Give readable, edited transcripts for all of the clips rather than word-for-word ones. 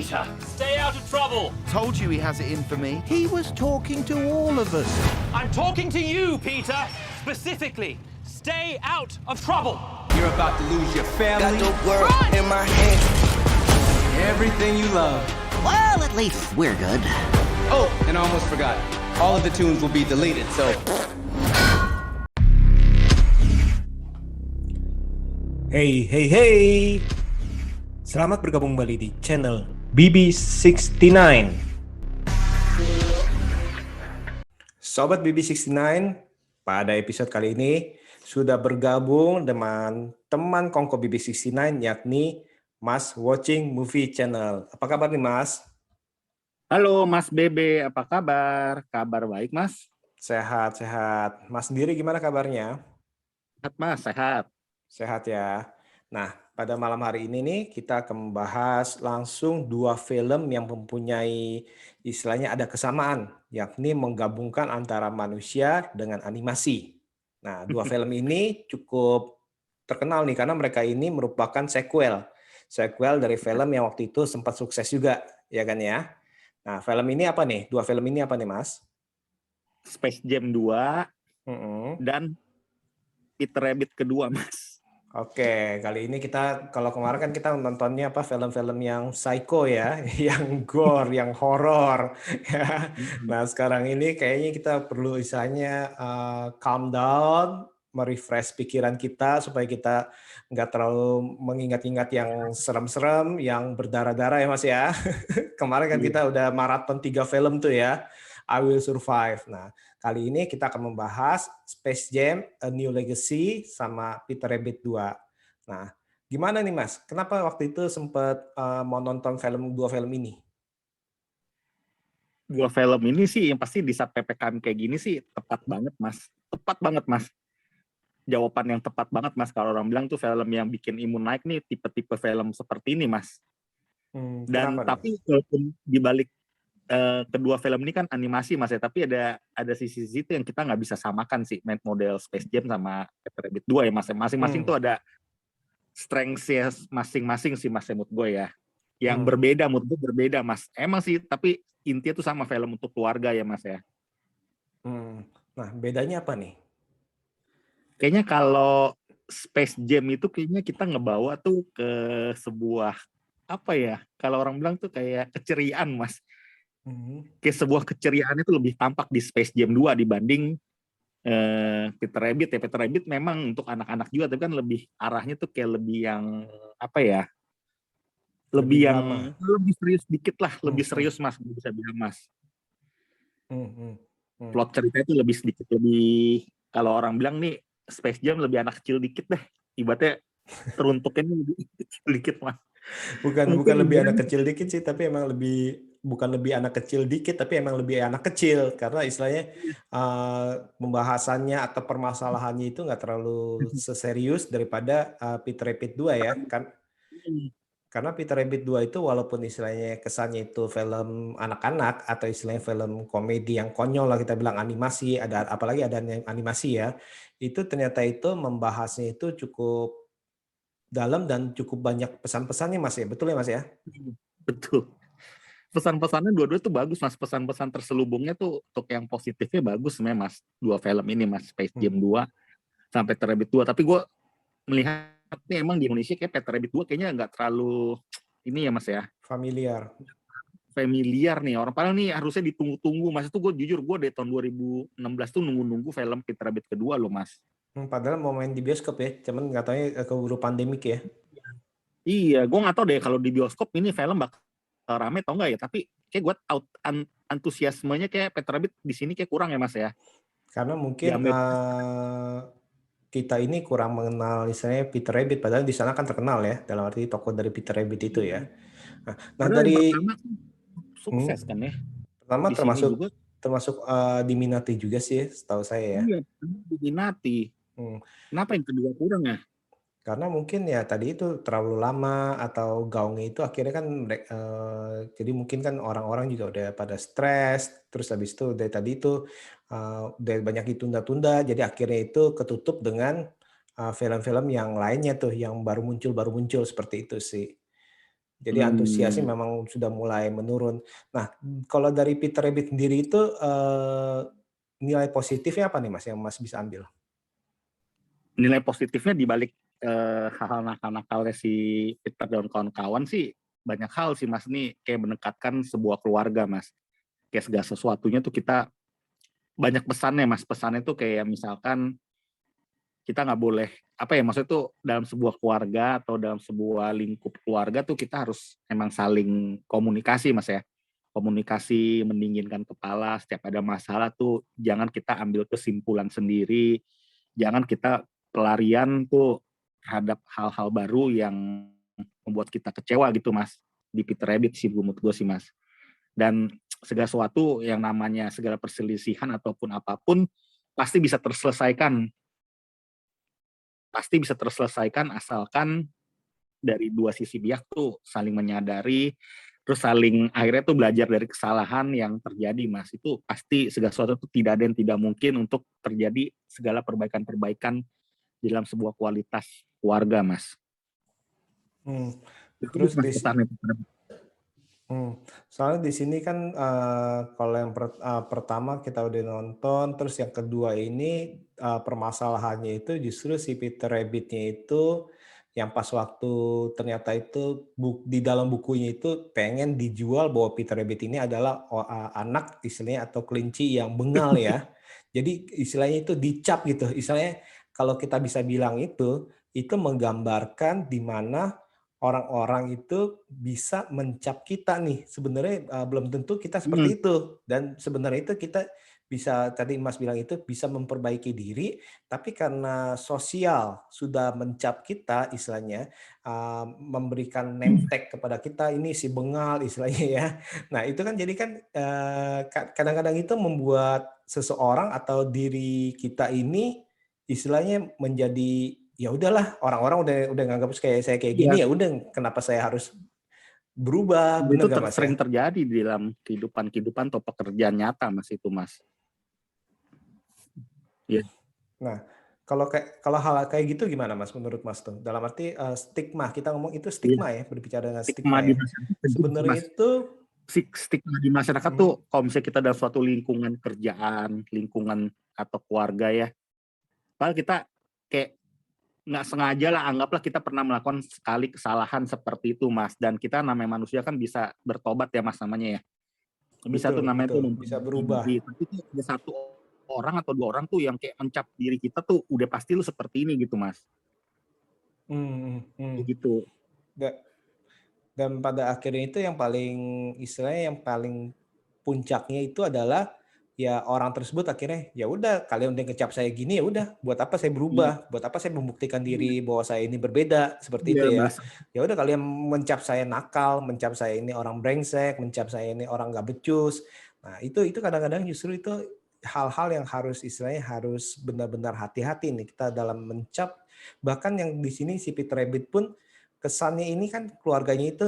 Peter, stay out of trouble. Told you he has it in for me. He was talking to all of us. I'm talking to you, Peter. Specifically, stay out of trouble. You're about to lose your family, Got the world in my hand. everything you love. Well, at least we're good. Oh, and I almost forgot. All of the tunes will be deleted, so... Hey. Selamat bergabung kembali di channel BB69. Sobat BB69, pada episode kali ini sudah bergabung dengan teman kongko BB69 yakni Mas Watching Movie Channel. Apa kabar nih Mas? Halo Mas Bebe, apa kabar? Kabar baik Mas? Sehat. Mas sendiri gimana kabarnya? Sehat Mas, sehat. Sehat ya. Nah, pada malam hari ini nih kita akan membahas langsung dua film yang mempunyai istilahnya ada kesamaan, yakni menggabungkan antara manusia dengan animasi. Nah, dua film ini cukup terkenal nih karena mereka ini merupakan sequel dari film yang waktu itu sempat sukses juga, ya kan ya? Nah, film ini apa nih? Dua film ini apa nih, Mas? Space Jam 2 dan Peter Rabbit kedua Mas. Oke, kali ini kalau kemarin kan kita nontonnya film-film yang psycho ya, yang gore, yang horor. Ya. Nah sekarang ini kayaknya kita perlu istilahnya calm down, merefresh pikiran kita supaya kita nggak terlalu mengingat-ingat yang serem-serem, yang berdarah-darah ya Mas ya. Kemarin kan kita udah maraton 3 film tuh ya, I Will Survive. Nah kali ini kita akan membahas Space Jam, A New Legacy, sama Peter Rabbit 2. Nah, gimana nih Mas? Kenapa waktu itu sempat mau nonton dua film ini? Dua film ini sih yang pasti di saat PPKM kayak gini sih tepat banget Mas. Tepat banget Mas. Jawaban yang tepat banget Mas. Kalau orang bilang tuh film yang bikin imun naik nih tipe-tipe film seperti ini Mas. Dan tapi walaupun dibalik kedua film ini kan animasi Mas ya, tapi ada sisi itu yang kita nggak bisa samakan sih, model Space Jam sama Peter Rabbit 2 ya Mas. Masing-masing tuh ada strength-nya masing-masing sih Mas menurut gue ya. Yang berbeda, menurut gue berbeda Mas. Emang sih, tapi intinya tuh sama, film untuk keluarga ya Mas ya. Nah, bedanya apa nih? Kayaknya kalau Space Jam itu kayaknya kita ngebawa tuh ke sebuah, apa ya, kalau orang bilang tuh kayak keceriaan Mas. Kayak sebuah keceriaan itu lebih tampak di Space Jam 2 dibanding Peter Rabbit ya. Peter Rabbit memang untuk anak-anak juga, tapi kan lebih arahnya tuh kayak lebih yang apa ya, lebih serius dikit lah, lebih serius Mas, bisa bilang Mas. Plot cerita itu lebih sedikit lebih, kalau orang bilang nih Space Jam lebih anak kecil dikit deh, ibaratnya teruntuknya lebih kecil dikit Mas. Bukan lebih anak kecil dikit sih, tapi emang bukan lebih anak kecil dikit, tapi emang lebih anak kecil karena istilahnya pembahasannya atau permasalahannya itu nggak terlalu seserius daripada Peter Rabbit 2 ya kan. Karena Peter Rabbit 2 itu walaupun istilahnya kesannya itu film anak-anak atau istilahnya film komedi yang konyol lah kita bilang, animasi, apalagi ada yang animasi ya, itu ternyata itu membahasnya itu cukup dalam dan cukup banyak pesan-pesannya Mas ya, betul ya Mas ya? Betul. Pesan-pesannya dua-dua tuh bagus Mas, pesan-pesan terselubungnya tuh untuk yang positifnya bagus sebenarnya Mas. Dua film ini Mas, Space Jam 2 sampai Peter Rabbit 2, tapi gue melihat nih emang di Indonesia kayak Peter Rabbit 2 kayaknya nggak terlalu ini ya Mas ya. Familiar nih, orang padahal nih harusnya ditunggu-tunggu Mas. Itu gue jujur, gue dari tahun 2016 tuh nunggu-nunggu film Peter Rabbit kedua loh Mas. Padahal mau main di bioskop ya, cuman nggak tahu ya keburu pandemik ya. Iya, gue nggak tahu deh kalau di bioskop ini film bakal rame atau enggak ya, tapi kayak gue antusiasmenya kayak Peter Rabbit di sini kayak kurang ya Mas ya. Karena mungkin kita ini kurang mengenal istilahnya Peter Rabbit, padahal di sana kan terkenal ya, dalam arti tokoh dari Peter Rabbit itu ya. Nah dari pertama sukses kan ya. Pertama termasuk diminati juga sih, setahu saya ya. Iya, diminati. Kenapa yang kedua kurang ya? Karena mungkin ya tadi itu terlalu lama atau gaungnya itu akhirnya kan jadi mungkin kan orang-orang juga udah pada stres, terus habis itu dari tadi itu udah banyak ditunda-tunda, jadi akhirnya itu ketutup dengan film-film yang lainnya tuh yang baru muncul seperti itu sih. Jadi antusiasnya memang sudah mulai menurun. Nah, kalau dari Peter Rabbit sendiri itu nilai positifnya apa nih Mas yang Mas bisa ambil? Nilai positifnya di balik hal-hal nakal-nakalnya si Peter dan kawan-kawan sih banyak hal sih Mas, nih kayak mendekatkan sebuah keluarga Mas. Kayak segala sesuatunya tuh kita banyak pesannya Mas. Pesannya tuh kayak misalkan kita nggak boleh apa ya, maksudnya tuh dalam sebuah keluarga atau dalam sebuah lingkup keluarga tuh kita harus emang saling komunikasi Mas ya. Komunikasi, mendinginkan kepala, setiap ada masalah tuh jangan kita ambil kesimpulan sendiri, jangan kita pelarian tuh terhadap hal-hal baru yang membuat kita kecewa gitu Mas. Di Peter Rabbit sih menurut gue sih Mas. Dan segala sesuatu yang namanya segala perselisihan ataupun apapun pasti bisa terselesaikan. Pasti bisa terselesaikan asalkan dari dua sisi pihak tuh saling menyadari, terus saling akhirnya tuh belajar dari kesalahan yang terjadi Mas. Itu pasti segala sesuatu itu tidak ada yang tidak mungkin untuk terjadi segala perbaikan-perbaikan dalam sebuah kualitas keluarga Mas. Terus soalnya di sini kan kalau yang pertama kita udah nonton, terus yang kedua ini permasalahannya itu justru si Peter Rabbit-nya itu yang pas waktu ternyata itu di dalam bukunya itu pengen dijual bahwa Peter Rabbit ini adalah anak istilahnya atau kelinci yang bengal ya. Jadi istilahnya itu dicap gitu. Istilahnya kalau kita bisa bilang itu menggambarkan di mana orang-orang itu bisa mencap kita nih. Sebenarnya belum tentu kita seperti itu. Dan sebenarnya itu kita bisa, tadi Mas bilang itu bisa memperbaiki diri, tapi karena sosial sudah mencap kita istilahnya, memberikan name tag kepada kita, ini si bengal istilahnya ya. Nah itu kan jadi kan kadang-kadang itu membuat seseorang atau diri kita ini istilahnya menjadi ya udahlah, orang-orang udah nganggap kayak saya kayak gini, ya udah kenapa saya harus berubah. Itu Bener gak Mas? sering terjadi di dalam kehidupan atau pekerjaan nyata Mas itu Mas. Ya. Nah, kalau hal kayak gitu gimana Mas menurut Mas tuh? Dalam arti stigma, kita ngomong itu stigma ya, berbicara dengan stigma di ya. masyarakat Sebenarnya Mas. itu Stigma di masyarakat tuh kalau misalnya kita dalam suatu lingkungan kerjaan, lingkungan atau keluarga ya, padahal kita kayak nggak sengaja lah, anggaplah kita pernah melakukan sekali kesalahan seperti itu Mas, dan kita namanya manusia kan bisa bertobat ya Mas namanya ya, bisa betul, tuh namanya betul, tuh bisa berubah. tapi tuh ada satu orang atau dua orang tuh yang kayak mencap diri kita tuh udah pasti lu seperti ini gitu Mas. Gitu. Dan pada akhirnya itu yang paling istilahnya yang paling puncaknya itu adalah ya orang tersebut akhirnya ya udah, kalian udah ngecap saya gini, ya udah buat apa saya berubah, buat apa saya membuktikan diri bahwa saya ini berbeda seperti itu ya. Ya udah, kalian mencap saya nakal, mencap saya ini orang brengsek, mencap saya ini orang nggak becus. Nah itu kadang-kadang justru itu hal-hal yang harus istilahnya harus benar-benar hati-hati nih kita dalam mencap. Bahkan yang di sini si Peter Rabbit pun kesannya ini kan keluarganya itu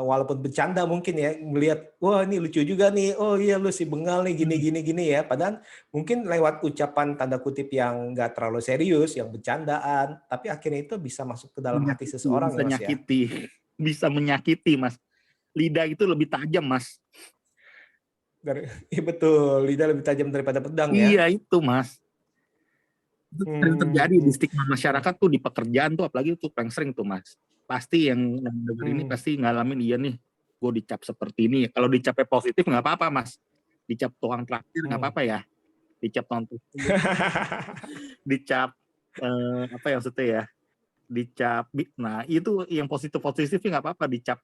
walaupun bercanda mungkin ya, melihat wah ini lucu juga nih, oh iya lu si bengal nih gini ya, padahal mungkin lewat ucapan tanda kutip yang nggak terlalu serius, yang bercandaan, tapi akhirnya itu bisa masuk ke dalam hati seseorang bisa ya Mas nyakiti, ya. Bisa menyakiti Mas. Lidah itu lebih tajam Mas. Iya betul, lidah lebih tajam daripada pedang ya. Iya itu Mas. Itu sering terjadi di stigma masyarakat tuh di pekerjaan tuh, apalagi itu paling sering tuh Mas. Pasti yang denger ini pasti ngalamin, iya nih gue dicap seperti ini. Kalau dicapnya positif nggak apa-apa Mas. Dicap tukang traktir nggak apa-apa ya. Dicap tonton. Dicap apa ya maksudnya ya. Dicap, nah itu yang positif nggak apa-apa. Dicap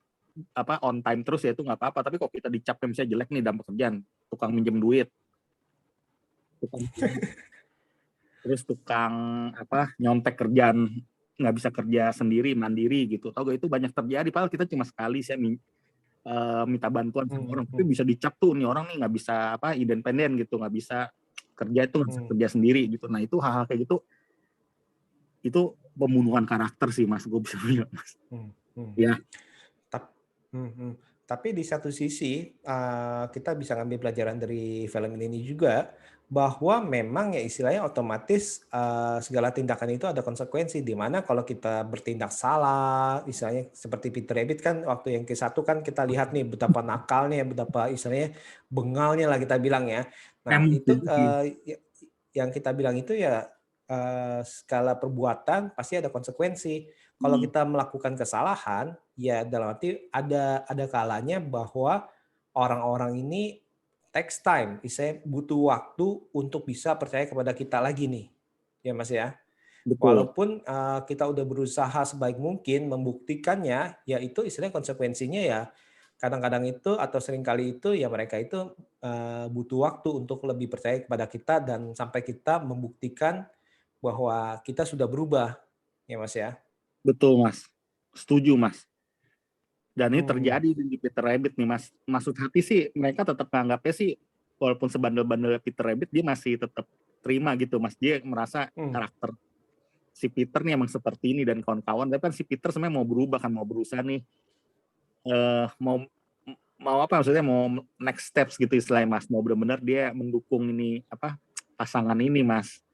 apa on time terus ya itu nggak apa-apa. Tapi kok kita dicapnya misalnya jelek nih dalam pekerjaan, tukang minjem duit, terus tukang apa nyontek kerjaan, nggak bisa kerja sendiri mandiri gitu, tau gak, itu banyak terjadi. Padahal kita cuma sekali saya minta bantuan sama orang, tapi bisa dicap tuh nih orang nih nggak bisa apa independen gitu, nggak bisa kerja itu, nggak bisa kerja sendiri gitu. Nah itu hal-hal kayak gitu itu pembunuhan karakter sih Mas, gue bisa bilang Mas. Ya. Tapi di satu sisi kita bisa ngambil pelajaran dari film ini juga bahwa memang ya istilahnya otomatis segala tindakan itu ada konsekuensi di mana kalau kita bertindak salah, istilahnya seperti Peter Rabbit kan waktu yang ke-1 kan kita lihat nih betapa nakalnya, betapa istilahnya bengalnya lah kita bilang ya. Nah, itu yang kita bilang itu ya skala perbuatan pasti ada konsekuensi. Kalau kita melakukan kesalahan, ya dalam arti ada kalanya bahwa orang-orang ini takes time, saya butuh waktu untuk bisa percaya kepada kita lagi nih, ya Mas ya. Betul. Walaupun kita udah berusaha sebaik mungkin membuktikannya, ya itu istilahnya konsekuensinya ya kadang-kadang itu atau seringkali itu ya mereka itu butuh waktu untuk lebih percaya kepada kita dan sampai kita membuktikan bahwa kita sudah berubah, ya Mas ya. Betul Mas, setuju Mas. Dan ini terjadi di Peter Rabbit nih Mas. Maksud hati sih mereka tetap menganggapnya sih walaupun sebandel-bandel Peter Rabbit dia masih tetap terima gitu Mas. Dia merasa karakter si Peter nih emang seperti ini dan kawan-kawan. Tapi kan si Peter sebenarnya mau berubah kan, mau berusaha nih mau apa maksudnya mau next steps gitu istilahnya Mas. Mau benar-benar dia mendukung ini apa pasangan ini Mas.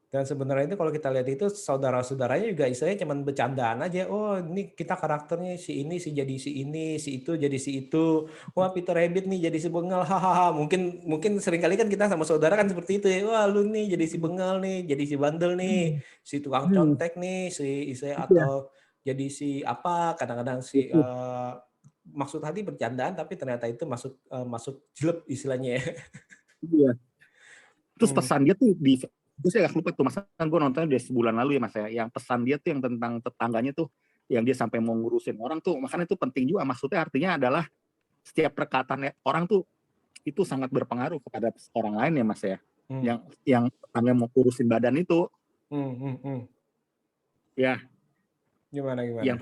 Dan sebenarnya itu kalau kita lihat itu saudara-saudaranya juga istilahnya cuma bercandaan aja. Oh ini kita karakternya si ini si jadi si ini, si itu jadi si itu. Wah Peter Rabbit nih jadi si bengal, hahaha. Mungkin seringkali kan kita sama saudara kan seperti itu ya. Wah lu nih jadi si bengal nih, jadi si bandel nih, si tukang contek nih, si istilahnya atau jadi si apa. Kadang-kadang si maksud hati bercandaan tapi ternyata itu masuk jelek istilahnya ya. Iya. Terus pesan dia tuh itu saya agak lupa tuh Mas, kan gue nontonnya udah sebulan lalu ya Mas ya, yang pesan dia tuh yang tentang tetangganya tuh, yang dia sampai mau ngurusin orang tuh, makanya itu penting juga, maksudnya artinya adalah setiap perkataan orang tuh itu sangat berpengaruh kepada orang lain ya Mas ya, yang tetangganya mau ngurusin badan itu, ya, Gimana? yang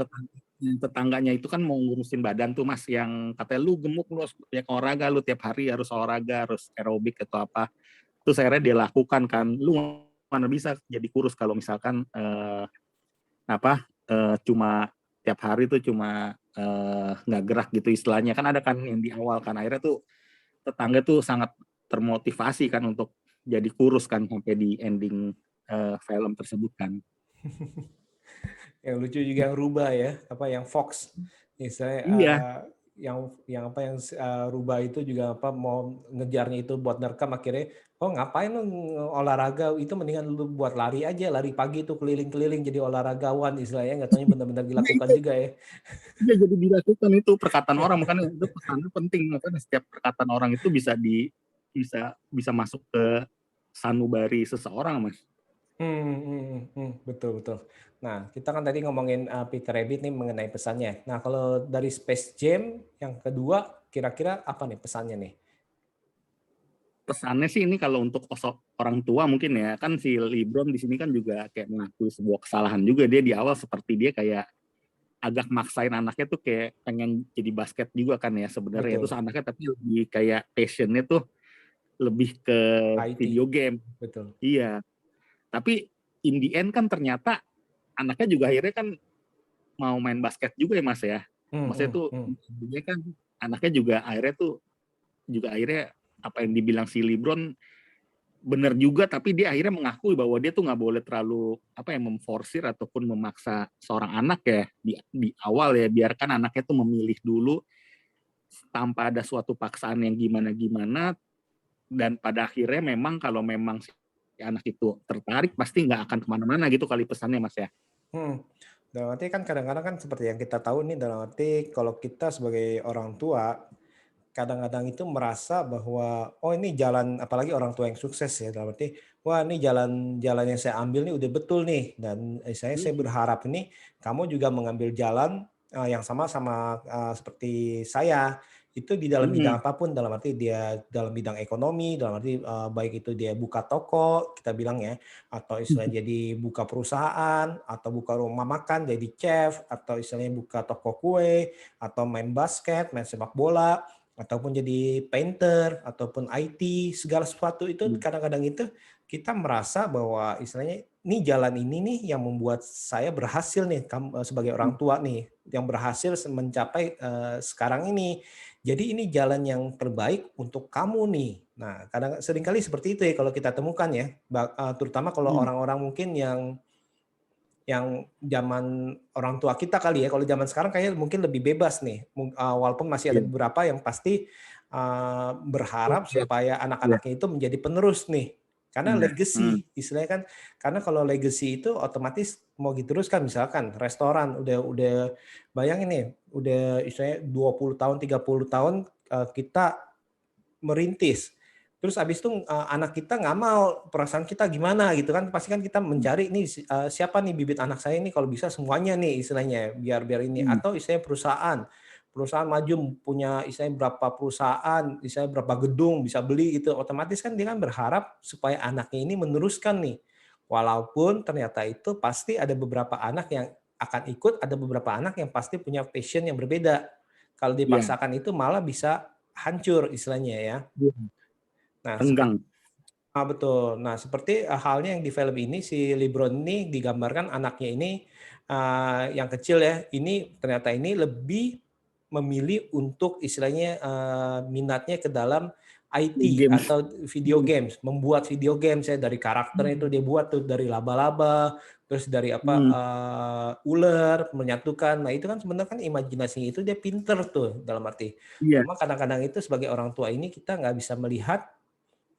tetangganya itu kan mau ngurusin badan tuh Mas, yang katanya lu gemuk, lu harus banyak olahraga, lu tiap hari harus olahraga, harus aerobik atau apa. Terus akhirnya dia lakukan kan, lu mana bisa jadi kurus kalau misalkan cuma tiap hari tuh cuma nggak gerak gitu istilahnya, kan ada kan yang di awal kan akhirnya tuh tetangga tuh sangat termotivasi kan untuk jadi kurus kan sampai di ending film tersebut kan. Yang lucu juga yang rubah ya, apa yang Fox istilahnya. Iya. Yang rubah itu juga apa mau ngejarnya itu buat nerekam akhirnya ngapain lu olahraga itu mendingan lu buat lari aja, lari pagi itu keliling-keliling jadi olahragawan istilahnya, nggak taunya benar-benar dilakukan juga ya. Iya jadi dilakukan itu perkataan orang, makanya itu pesannya penting, makanya setiap perkataan orang itu bisa masuk ke sanubari seseorang Mas. Betul. Nah, kita kan tadi ngomongin Peter Rabbit nih mengenai pesannya. Nah, kalau dari Space Jam yang kedua, kira-kira apa nih pesannya nih? Pesannya sih ini kalau untuk orang tua mungkin ya, kan si LeBron di sini kan juga kayak mengakui sebuah kesalahan juga. Dia di awal seperti dia kayak agak maksain anaknya tuh kayak pengen jadi basket juga kan ya sebenarnya. Terus anaknya tapi lebih kayak passionnya tuh lebih ke IT. Video game. Betul. Iya. Tapi in the end kan ternyata anaknya juga akhirnya kan mau main basket juga ya Mas ya. Maksudnya tuh dia kan anaknya juga akhirnya apa yang dibilang si LeBron benar juga, tapi dia akhirnya mengakui bahwa dia tuh nggak boleh terlalu memforsir ataupun memaksa seorang anak ya di awal ya, biarkan anaknya tuh memilih dulu tanpa ada suatu paksaan yang gimana-gimana, dan pada akhirnya memang kalau memang si anak itu tertarik pasti nggak akan kemana-mana gitu kali pesannya Mas ya. Dalam arti kan kadang-kadang kan seperti yang kita tahu nih, dalam arti kalau kita sebagai orang tua kadang-kadang itu merasa bahwa ini jalan, apalagi orang tua yang sukses ya, dalam arti wah ini jalan yang saya ambil nih udah betul nih, dan saya berharap ini kamu juga mengambil jalan yang sama seperti saya. Itu di dalam bidang apapun, dalam arti dia dalam bidang ekonomi, dalam arti baik itu dia buka toko, kita bilang ya, atau istilahnya jadi buka perusahaan, atau buka rumah makan, jadi chef, atau istilahnya buka toko kue, atau main basket, main sepak bola, ataupun jadi painter, ataupun IT, segala sesuatu itu kadang-kadang itu kita merasa bahwa istilahnya nih jalan ini nih yang membuat saya berhasil nih sebagai orang tua nih, yang berhasil mencapai sekarang ini. Jadi ini jalan yang terbaik untuk kamu nih. Nah, seringkali seperti itu ya kalau kita temukan ya, terutama kalau orang-orang mungkin yang zaman orang tua kita kali ya. Kalau zaman sekarang kayaknya mungkin lebih bebas nih. Walaupun masih ada beberapa yang pasti berharap supaya anak-anaknya itu menjadi penerus nih. Karena legacy, istilahnya kan, karena kalau legacy itu otomatis mau diteruskan, misalkan restoran udah bayangin nih, udah istilahnya 20 tahun, 30 tahun kita merintis. Terus abis itu anak kita nggak mau, perasaan kita gimana gitu kan, pasti kan kita mencari nih siapa nih bibit anak saya nih kalau bisa semuanya nih istilahnya biar ini, atau istilahnya perusahaan maju punya istilahnya berapa perusahaan, istilahnya berapa gedung bisa beli itu, otomatis kan dia kan berharap supaya anaknya ini meneruskan nih. Walaupun ternyata itu pasti ada beberapa anak yang akan ikut, ada beberapa anak yang pasti punya passion yang berbeda. Kalau dipaksakan itu malah bisa hancur istilahnya ya. Nah, betul. Nah, seperti halnya yang di film ini si LeBron ini digambarkan anaknya ini yang kecil ya, ini ternyata ini lebih memilih untuk istilahnya minatnya ke dalam IT atau video games, membuat video games ya, dari karakternya itu dia buat tuh dari laba-laba, terus dari ular menyatukan. Nah, itu kan sebenarnya kan imajinasinya itu dia pinter tuh dalam arti. Cuma kadang-kadang itu sebagai orang tua ini kita nggak bisa melihat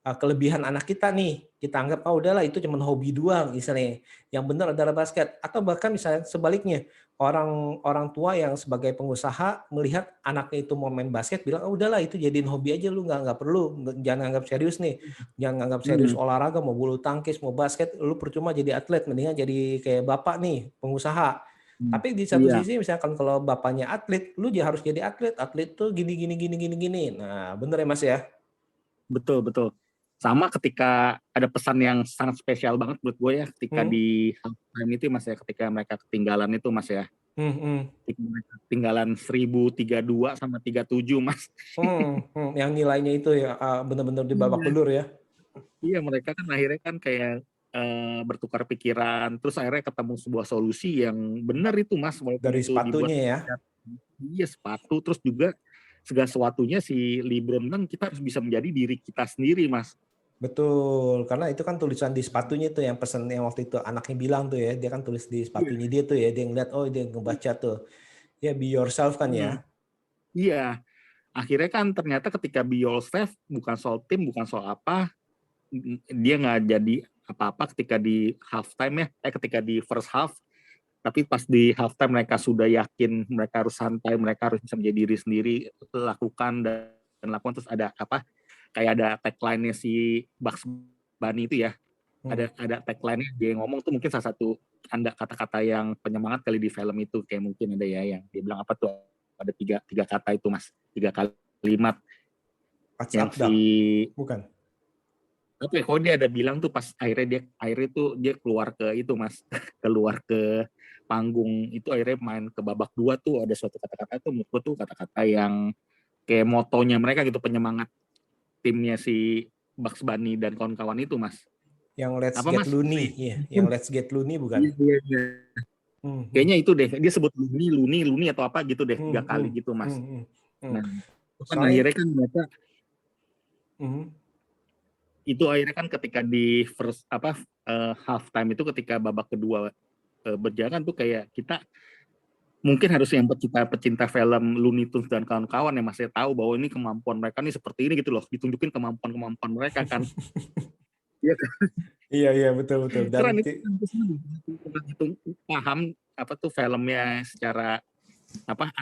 kelebihan anak kita nih, kita anggap udahlah itu cuma hobi doang misalnya, yang benar adalah basket, atau bahkan misalnya sebaliknya, orang tua yang sebagai pengusaha melihat anaknya itu mau main basket bilang udahlah itu jadiin hobi aja, lu nggak perlu, jangan anggap serius nih, jangan anggap serius olahraga, mau bulu tangkis mau basket, lu percuma jadi atlet, mendingan jadi kayak bapak nih pengusaha. Tapi di satu sisi misalkan kalau bapaknya atlet, lu harus jadi atlet tuh gini. Nah bener ya Mas ya. Betul. Sama ketika ada pesan yang sangat spesial banget menurut gue ya, ketika di halftime itu Mas ya, ketika mereka ketinggalan itu Mas ya. Mereka ketinggalan 1032 sama 37 Mas. Yang nilainya itu ya benar-benar di babak belur ya. Iya, mereka kan akhirnya kan kayak bertukar pikiran, terus akhirnya ketemu sebuah solusi yang benar itu Mas. Dari sepatunya ya. Iya, sepatu, terus juga segala sesuatunya si LeBron kan kita harus bisa menjadi diri kita sendiri Mas. Betul, karena itu kan tulisan di sepatunya tuh yang pesan yang waktu itu anaknya bilang tuh ya, dia kan tulis di sepatunya dia tuh ya, dia ngeliat dia ngebaca tuh, ya be yourself kan ya. Iya, akhirnya kan ternyata ketika be yourself bukan soal tim, bukan soal apa, dia nggak jadi apa-apa ketika di halftime ya, ketika di first half, tapi pas di halftime mereka sudah yakin mereka harus santai, mereka harus bisa menjadi diri sendiri, lakukan terus ada kayak ada tagline-nya si Bugs Bunny itu ya. Ada tagline-nya dia ngomong tuh mungkin salah satu kata-kata yang penyemangat kali di film itu, kayak mungkin ada ya yang dia bilang apa tuh, ada tiga kata itu Mas, 3 kalimat yang bukan apa ya, kok dia ada bilang tuh pas akhirnya dia keluar ke itu Mas, keluar ke panggung itu, akhirnya main ke babak 2 tuh ada suatu kata-kata itu menurutku tuh kata-kata yang kayak motonya mereka gitu, penyemangat timnya si Bugs Bunny dan kawan-kawan itu Mas. Yang Let's Get Looney, yang Let's Get Looney bukan? Iya. Kayaknya itu deh, dia sebut Looney atau apa gitu deh, 3 kali gitu Mas. Nah, kan akhirnya kan mereka itu akhirnya kan ketika di first half time itu, ketika babak kedua berjalan tuh kayak kita mungkin harus yang pecinta film Looney Tunes dan kawan-kawan yang masih tahu bahwa ini kemampuan mereka nih seperti ini gitu loh, ditunjukin kemampuan mereka kan. Iya kan? Iya betul. Dan itu paham apa tuh filmnya secara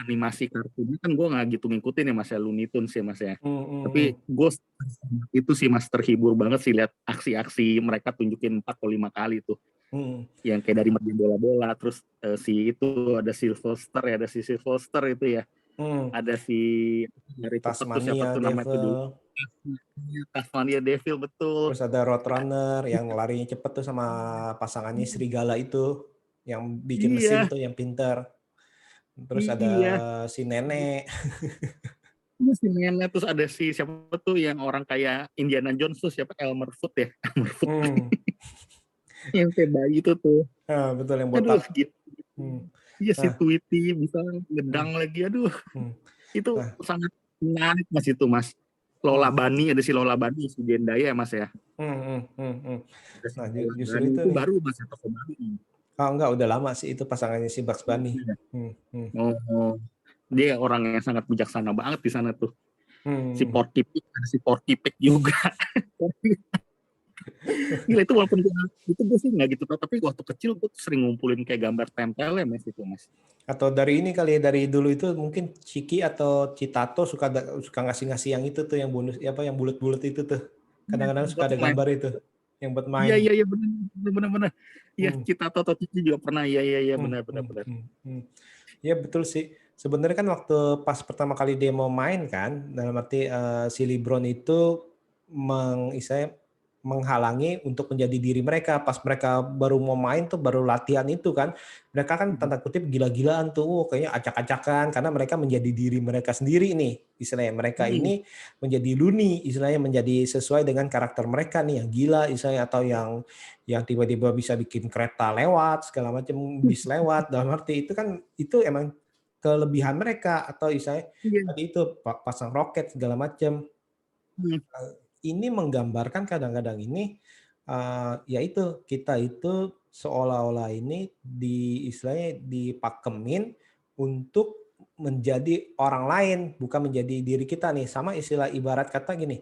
animasi kartunnya kan gue nggak gitu ngikutin ya Mas ya, Looney Tunes ya Mas ya. Tapi gue itu sih Mas terhibur banget sih lihat aksi-aksi mereka tunjukin 4 atau 5 kali tuh. Yang kayak dari main bola-bola, terus ada Sylvester itu ya. Ada si dari Tasmania Devil betul. Terus ada Roadrunner yang larinya cepet tuh sama pasangannya serigala itu, yang bikin mesin tuh yang pintar. Terus ada si nenek. Si nenek, terus ada si siapa tuh yang orang kayak Indiana Jones tuh, siapa, Elmer Fudd ya. Yang kayak bayi itu tuh. Betul yang Aduh, botak. gitu. Hmm. Iya si Nah, Tweety bisa hmm, ngedang lagi, aduh. hmm. Itu Nah, sangat menarik mas itu mas. Lola hmm, Bunny, ada si Lola Bunny, si Zendaya ya mas ya. hmm. Ada si Nah, Lola justru Bunny itu itu nih. baru mas, atau baru. Oh, enggak, udah lama sih itu pasangannya si Bugs Bunny. Hmm. Oh, dia orang yang sangat bijaksana banget di sana tuh. Si Hmm. Porky Pig, ada si Porky Pig juga. Gila itu walaupun itu gue sih nggak gitu, tapi waktu kecil gue sering ngumpulin kayak gambar tempel ya mas itu mas. Atau dari ini kali ya, dari dulu itu mungkin Ciki atau Citato suka ngasih-ngasih yang itu tuh yang bonus apa yang bulat-bulat itu tuh. Kadang-kadang suka Buat ada main. gambar itu yang buat Iya main. benar. Iya Hmm. Cita Toto Cici juga pernah. Iya Hmm. benar. Hmm. Ya betul sih. Sebenarnya kan waktu pas pertama kali dia mau main kan, dalam arti si LeBron itu istilahnya menghalangi untuk menjadi diri mereka. Pas mereka baru mau main tuh, baru latihan itu kan, mereka kan tanda kutip gila-gilaan tuh, kayaknya acak-acakan karena mereka menjadi diri mereka sendiri nih. Istilahnya mereka ini menjadi loony, istilahnya menjadi sesuai dengan karakter mereka nih, yang gila istilahnya, atau yang tiba-tiba bisa bikin kereta lewat, segala macam bis lewat. Dalam arti itu kan itu emang kelebihan mereka, atau istilahnya Iya. tadi itu pasang roket segala macam. Ini menggambarkan kadang-kadang ini yaitu kita itu seolah-olah ini istilahnya dipakemin untuk menjadi orang lain, bukan menjadi diri kita nih. Sama istilah ibarat kata gini,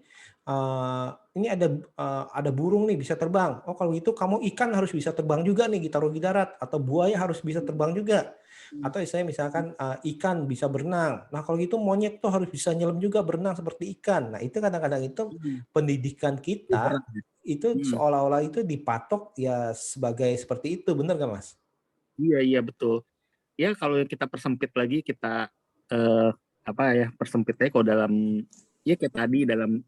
ini ada burung nih bisa terbang. Oh kalau gitu kamu ikan harus bisa terbang juga nih, ditaruh di darat, atau buaya harus bisa terbang juga. Atau istilahnya misalkan ikan bisa berenang. Nah kalau gitu monyet tuh harus bisa nyelam juga, berenang seperti ikan. Nah itu kadang-kadang itu pendidikan kita itu seolah-olah itu dipatok ya sebagai seperti itu, benar gak Mas? Iya betul. Ya kalau kita persempit lagi kita persempitnya kalau dalam ya kayak tadi dalam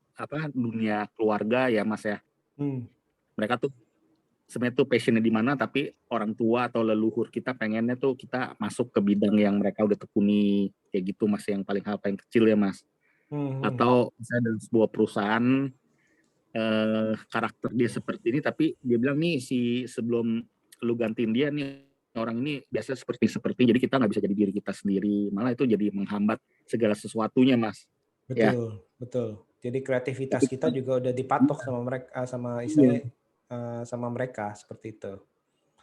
dunia keluarga ya mas ya. Mereka tuh sebenarnya tuh passionnya di mana, tapi orang tua atau leluhur kita pengennya tuh kita masuk ke bidang yang mereka udah tekuni kayak gitu mas, yang paling hal paling kecil ya mas. Atau misalnya dalam sebuah perusahaan karakter dia seperti ini, tapi dia bilang nih sebelum lu gantiin dia nih orang ini biasa seperti jadi kita nggak bisa jadi diri kita sendiri, malah itu jadi menghambat segala sesuatunya mas. Betul. Jadi kreativitas kita juga udah dipatok sama mereka, sama istilahnya sama mereka seperti itu.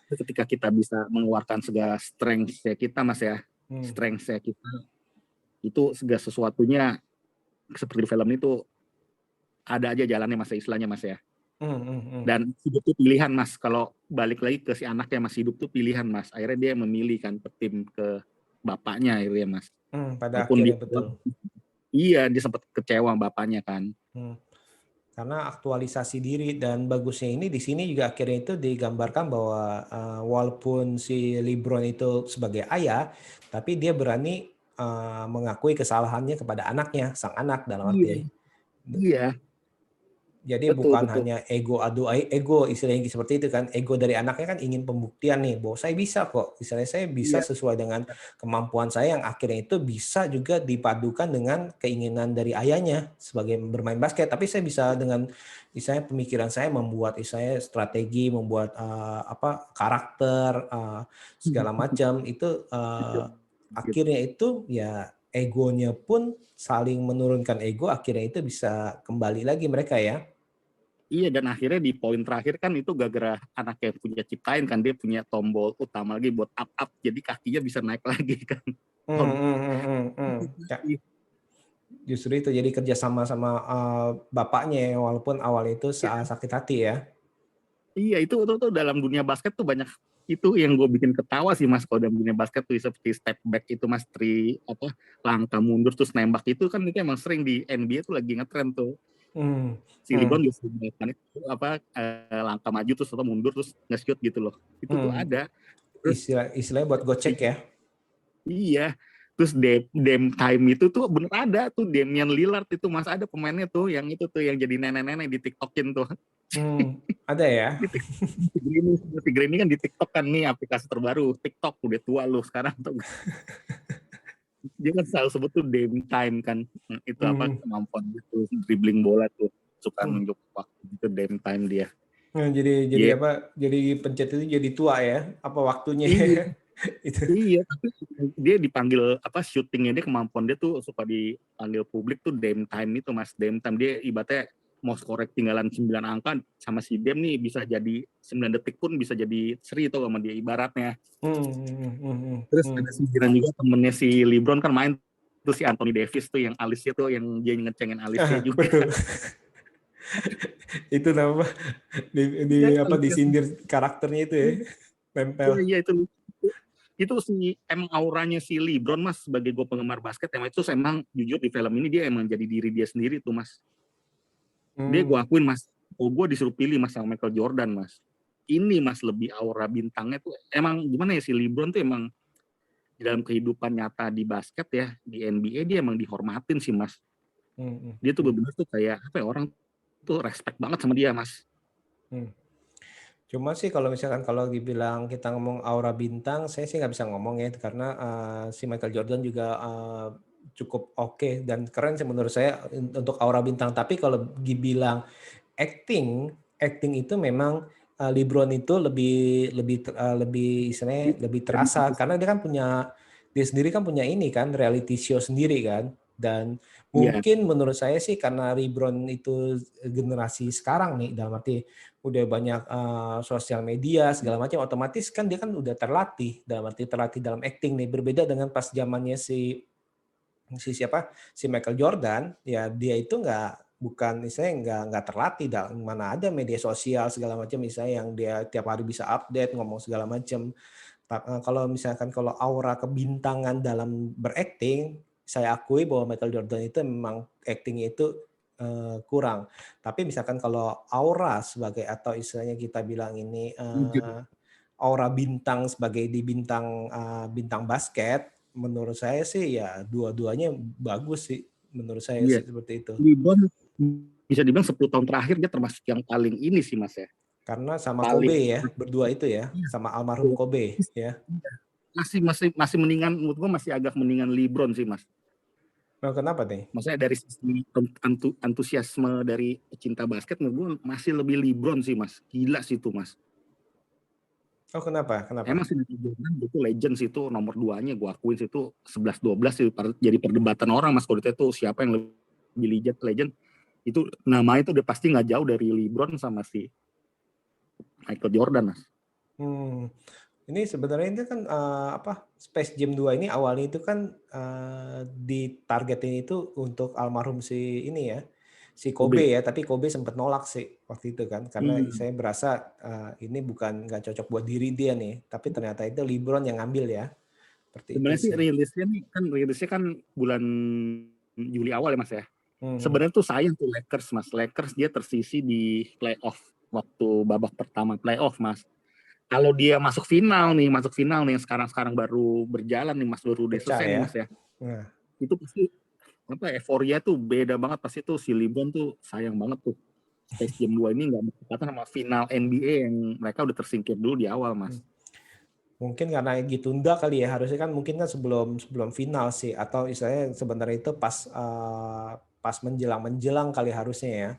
Ketika kita bisa mengeluarkan segala strength ya kita mas ya, strength ya kita itu segala sesuatunya seperti di film itu ada aja jalannya mas, istilahnya mas ya. Dan hidup tuh pilihan mas, kalau balik lagi ke si anaknya mas, hidup tuh pilihan mas, akhirnya dia memilih kan tim ke bapaknya akhirnya mas. Pada akhirnya betul. Iya dia sempat kecewa bapaknya kan. Karena aktualisasi diri, dan bagusnya ini di sini juga akhirnya itu digambarkan bahwa walaupun si LeBron itu sebagai ayah, tapi dia berani mengakui kesalahannya kepada anaknya, sang anak dalam arti. Iya. Jadi bukan hanya ego adu ego, istilahnya seperti itu kan. Ego dari anaknya kan ingin pembuktian nih bahwa saya bisa kok. Istilahnya saya bisa sesuai dengan kemampuan saya, yang akhirnya itu bisa juga dipadukan dengan keinginan dari ayahnya sebagai bermain basket. Tapi saya bisa dengan istilahnya pemikiran saya membuat istilahnya strategi, membuat karakter segala macam itu akhirnya itu ya egonya pun saling menurunkan ego, akhirnya itu bisa kembali lagi mereka ya. Iya, dan akhirnya di poin terakhir kan itu gara-gara anaknya punya ciptain kan, dia punya tombol utama lagi buat up, jadi kakinya bisa naik lagi kan. Justru itu jadi kerjasama sama bapaknya ya, walaupun awal itu sakit hati ya. Iya, itu dalam dunia basket tuh banyak itu yang gue bikin ketawa sih mas, kalau dalam dunia basket tuh seperti step back itu mas, langkah mundur terus nembak itu kan emang sering di NBA tuh lagi ngetren tuh. Si LeBron juga langkah maju terus atau mundur terus nge-shoot gitu loh. Itu tuh ada. Istilahnya buat gocek ya. Iya. Terus Dame time itu tuh bener ada tuh, Damian Lillard itu mas, ada pemainnya tuh yang itu tuh yang jadi nenek-nenek di TikTokin tuh. Ada ya. Si Green kan di TikTok kan nih, aplikasi terbaru TikTok, udah tua lu sekarang tuh. Dia kan selalu sebut tuh Dame time kan, itu kemampuan gitu dribbling bola tuh, suka nunjuk waktu gitu Dame time dia. Nah, jadi Iya. apa? Jadi pencet itu jadi tua ya? Apa waktunya? Iya, Itu. iya, tapi dia dipanggil apa syutingnya dia kemampuan dia tuh suka dipanggil publik tuh Dame Time itu Mas. Dame Time dia ibaratnya mau skorek tinggalan 9 angka sama si Dame nih bisa jadi 9 detik pun bisa jadi seri tuh sama dia ibaratnya. Terus ada sindiran juga temennya si LeBron kan main tuh si Anthony Davis tuh yang alisnya tuh yang dia ngecengin alisnya juga. Betul. Itu nama di apa disindir karakternya itu ya. Nempel. Iya itu si emang auranya si LeBron Mas sebagai gue penggemar basket emang itu emang jujur di film ini dia emang jadi diri dia sendiri tuh Mas. Dia gue akuin Mas, gue disuruh pilih Mas sama Michael Jordan Mas. Ini Mas lebih aura bintangnya tuh emang gimana ya si LeBron tuh emang di dalam kehidupan nyata di basket ya di NBA dia emang dihormatin sih Mas. Dia tuh benar-benar tuh kayak apa ya orang tuh respect banget sama dia Mas. Cuma sih kalau misalkan kalau dibilang kita ngomong aura bintang, saya sih nggak bisa ngomong ya karena si Michael Jordan juga cukup oke dan keren sih menurut saya untuk aura bintang. Tapi kalau dibilang acting itu memang LeBron itu lebih istilahnya lebih terasa karena dia sendiri kan punya ini kan reality show sendiri kan dan mungkin menurut saya sih karena LeBron itu generasi sekarang nih dalam arti udah banyak sosial media segala macam otomatis kan dia kan udah terlatih dalam acting nih berbeda dengan pas zamannya si Michael Jordan ya dia itu bukan misalnya nggak terlatih mana ada media sosial segala macam misalnya yang dia tiap hari bisa update ngomong segala macam kalau aura kebintangan dalam berakting saya akui bahwa Michael Jordan itu memang aktingnya itu kurang. Tapi misalkan kalau aura sebagai atau istilahnya kita bilang ini aura bintang sebagai di bintang basket, menurut saya sih ya dua-duanya bagus sih menurut saya sih seperti itu. LeBron bisa dibilang 10 tahun terakhir dia termasuk yang paling ini sih Mas ya. Karena sama Kobe ya, berdua itu ya, sama almarhum Kobe ya. Masih mendingan menurut gua masih agak mendingan LeBron sih Mas. Nah, kenapa nih? Maksudnya dari sisi antusiasme dari cinta basket menurut gue masih lebih LeBron sih Mas. Gila sih itu Mas. Oh kenapa? Emang sih Jordan itu legend sih itu nomor 2-nya gue akuin sih itu 11-12 sih jadi perdebatan orang Mas kalau itu siapa yang lebih legend itu namanya itu udah pasti nggak jauh dari LeBron sama si Michael Jordan Mas. Ini sebenarnya itu kan Space Jam 2 ini awalnya itu kan ditargetin itu untuk almarhum si ini ya, si Kobe ya, tapi Kobe sempat nolak sih waktu itu kan, karena saya berasa ini bukan nggak cocok buat diri dia nih, tapi ternyata itu LeBron yang ngambil ya. Sebenarnya sih rilisnya kan bulan Juli awal ya Mas ya. Sebenarnya tuh sayang tuh Lakers dia tersisi di playoff waktu babak pertama playoff Mas. Kalau dia masuk final nih sekarang baru berjalan nih Mas baru udah selesai nih Mas ya. Itu pasti euforia tuh beda banget pasti tuh si LeBron tuh sayang banget tuh. Space Jam 2 ini nggak berkaitan sama final NBA yang mereka udah tersingkir dulu di awal Mas. Mungkin karena ditunda kali ya harusnya kan mungkin kan sebelum final sih atau istilahnya sebenarnya itu pas menjelang kali harusnya ya.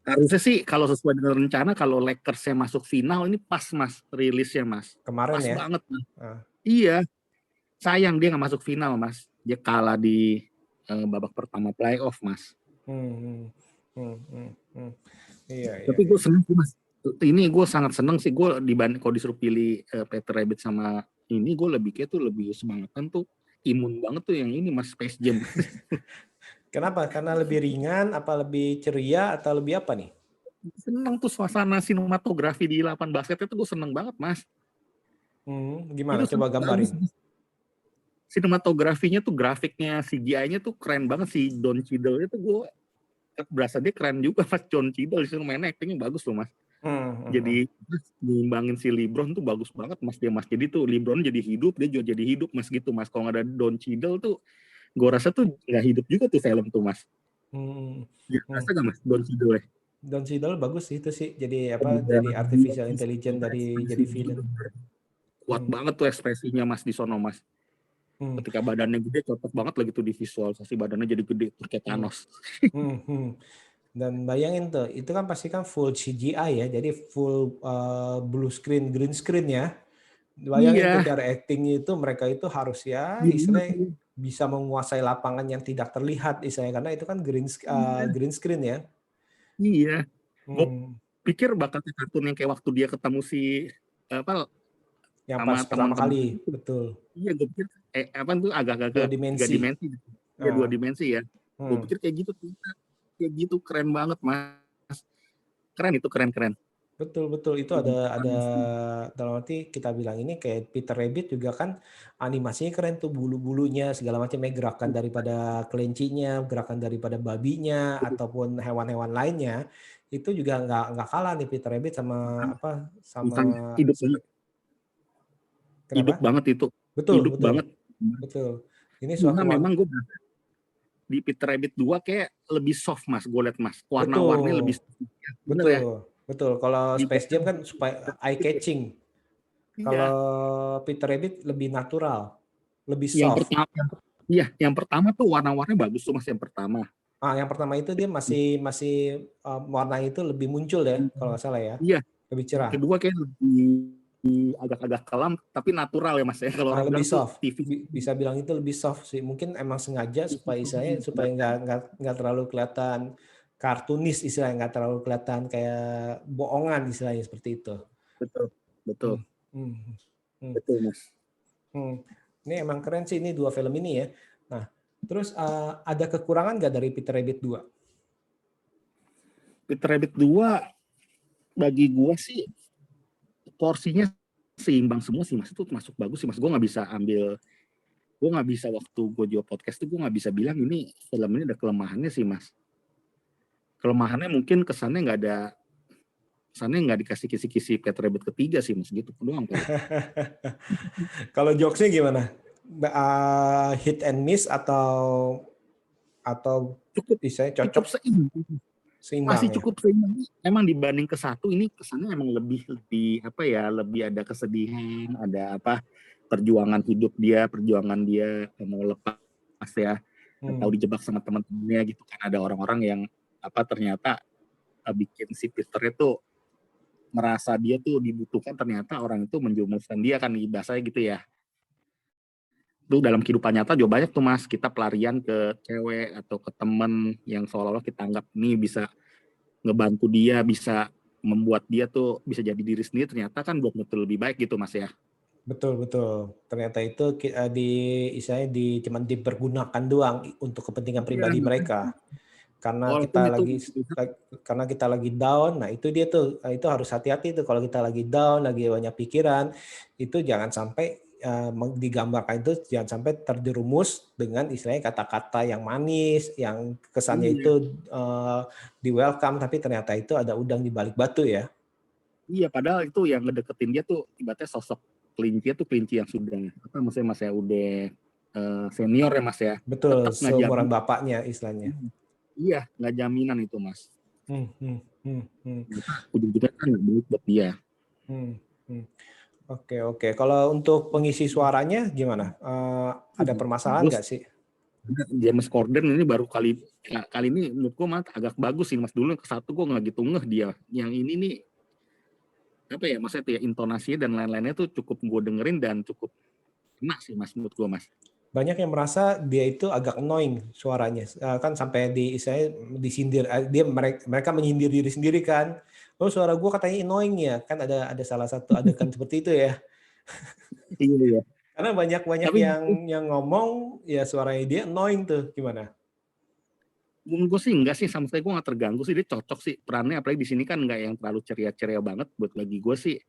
Harusnya sih kalau sesuai dengan rencana kalau Lakers-nya masuk final ini pas Mas rilisnya Mas. Kemarin pas ya. Banget Mas. Iya. Sayang dia nggak masuk final Mas. Dia kalah di babak pertama playoff Mas. Iya. Tapi gue seneng sih Mas. Ini gue sangat seneng sih gue kalau disuruh pilih Peter Rabbit sama ini gue lebih semangatan tuh imun banget tuh yang ini Mas Space Jam. Kenapa? Karena lebih ringan, apa lebih ceria, atau lebih apa nih? Seneng tuh suasana sinematografi di lapangan basket itu gue seneng banget Mas. Gimana? Coba gambarin. Sinematografinya tuh grafiknya CGI-nya tuh keren banget sih. Don Cheadle itu gue berasa dia keren juga Mas. Don Cheadle disuruh mainnya actingnya bagus loh Mas. Jadi ngimbangin si LeBron tuh bagus banget Mas dia Mas. Jadi tuh LeBron jadi hidup, dia juga jadi hidup Mas gitu Mas. Kalau nggak ada Don Cheadle tuh gue rasa tuh nggak hidup juga tuh film tuh Mas. Rasa nggak Mas Don Cheadle? Don Cheadle bagus itu sih. Jadi jadi artificial intelligence jadi film. Kuat banget tuh ekspresinya Mas di sono Mas. Ketika badannya gede cocok banget lagi tuh di visualisasi badannya jadi gede kayak Thanos. Dan bayangin tuh, itu kan pasti kan full CGI ya, jadi full blue screen, green screen ya. Bayangin tuh Iya. cara actingnya itu mereka itu harus ya Gimana istilahnya tuh? bisa menguasai lapangan yang tidak terlihat istilahnya karena itu kan Iya. green screen ya. Iya. Gue Hmm. pikir bakal kayak kartun yang kayak waktu dia ketemu si apa Yang sama pas pertama teman-teman kali, itu. betul. Iya, gue pikir apa tuh Dua agak-agak 3 dimensi. dimensi gitu. Iya, 2 Nah, dimensi ya. Gue pikir kayak gitu ternyata kayak gitu, keren banget Mas. Keren itu, keren. betul itu ada dalam arti kita bilang ini kayak Peter Rabbit juga kan animasinya keren tuh bulu-bulunya segala macamnya gerakan daripada kelincinya, gerakan daripada babinya ataupun hewan-hewan lainnya itu juga nggak kalah nih Peter Rabbit sama apa sama Makanya hidup kenapa? banget itu. Betul Hidup betul banget. betul. Ini Cuma suatu memang gue di Peter Rabbit 2 kayak lebih soft Mas, gue liat Mas. Warna-warninya lebih betul soft. Bener ya? betul. Kalau Di Space Jam kan supaya eye catching. Kalau Iya. Peter Rabbit lebih natural, lebih Yang soft. pertama, iya, yang pertama tuh warna-warnanya bagus tuh Mas yang pertama. Yang pertama itu dia masih warna itu lebih muncul ya, kalau nggak salah ya, Iya, lebih yang cerah. kedua kayak lebih agak-agak kelam tapi natural ya Mas ya. Kalau orang Lebih bilang tuh soft. TV. Bisa bilang itu lebih soft sih. Mungkin emang sengaja supaya supaya nggak terlalu kelihatan kartunis istilahnya, nggak terlalu kelihatan kayak bohongan istilahnya seperti itu. Betul. Hmm, hmm, hmm, Betul Mas. hmm. Ini emang keren sih ini 2 film ini ya. Nah, terus ada kekurangan nggak dari Peter Rabbit 2? Peter Rabbit 2 bagi gua sih porsinya seimbang semua sih Mas, itu masuk bagus sih Mas. Gue nggak bisa waktu gue jual podcast tuh gue nggak bisa bilang ini film ini ada kelemahannya sih Mas. Kelemahannya mungkin kesannya nggak dikasih kisi-kisi Peter Rabbit ketiga sih Mas, gitu doang. Kalau jokesnya gimana? Hit and miss atau Cukup istilahnya cocok seimbang masih ya? cukup seimbang. Emang dibanding ke satu ini kesannya emang lebih apa ya, lebih ada kesedihan, ada apa perjuangan dia mau lepas ya, atau dijebak sama teman-temannya gitu kan, ada orang-orang yang apa ternyata bikin si Peter itu merasa dia tuh dibutuhkan, ternyata orang itu menjurumuskan dia kan, bahasanya gitu ya. Itu dalam kehidupan nyata juga banyak tuh Mas, kita pelarian ke cewek atau ke temen yang seolah-olah kita anggap nih bisa ngebantu dia, bisa membuat dia tuh bisa jadi diri sendiri, ternyata kan belum tentu lebih baik gitu Mas ya. Betul. Ternyata itu istilahnya cuman dipergunakan doang untuk kepentingan pribadi mereka. Karena Walaupun itu kita lagi down, nah itu dia tuh, itu harus hati-hati tuh kalau kita lagi down, lagi banyak pikiran, itu jangan sampai digambarkan itu jangan sampai terjerumus dengan istilahnya kata-kata yang manis, yang kesannya itu di welcome, tapi ternyata itu ada udang di balik batu ya. Iya, padahal itu yang ngedeketin dia tuh ibaratnya sosok kelinci yang sudah apa maksudnya Mas ya, udah senior ya Mas ya. Betul, Tetap seumuran bapaknya istilahnya. Iya, nggak jaminan itu Mas. Hmm. Ujung-ujungnya kan nggak baik buat dia. Oke. Kalau untuk pengisi suaranya gimana? Ada permasalahan nggak sih? James Corden ini baru kali ini menurut gue mah agak bagus sih Mas. Dulu yang ke satu gue nggak gitu ngeh dia. Yang ini nih apa ya, maksudnya ya intonasinya dan lain-lainnya tuh cukup gue dengerin dan cukup enak sih Mas menurut gue Mas. Banyak yang merasa dia itu agak annoying suaranya, kan sampai saya disindir, mereka menyindir diri sendiri kan. Oh, suara gue katanya annoying ya, kan ada salah satu adegan seperti itu ya. Iya. Karena banyak yang ngomong ya suaranya dia annoying tuh, gimana? Gue sih enggak sih, sama sekali gue nggak terganggu sih, dia cocok sih perannya, apalagi di sini kan nggak yang terlalu ceria-ceria banget. Buat bagi gue sih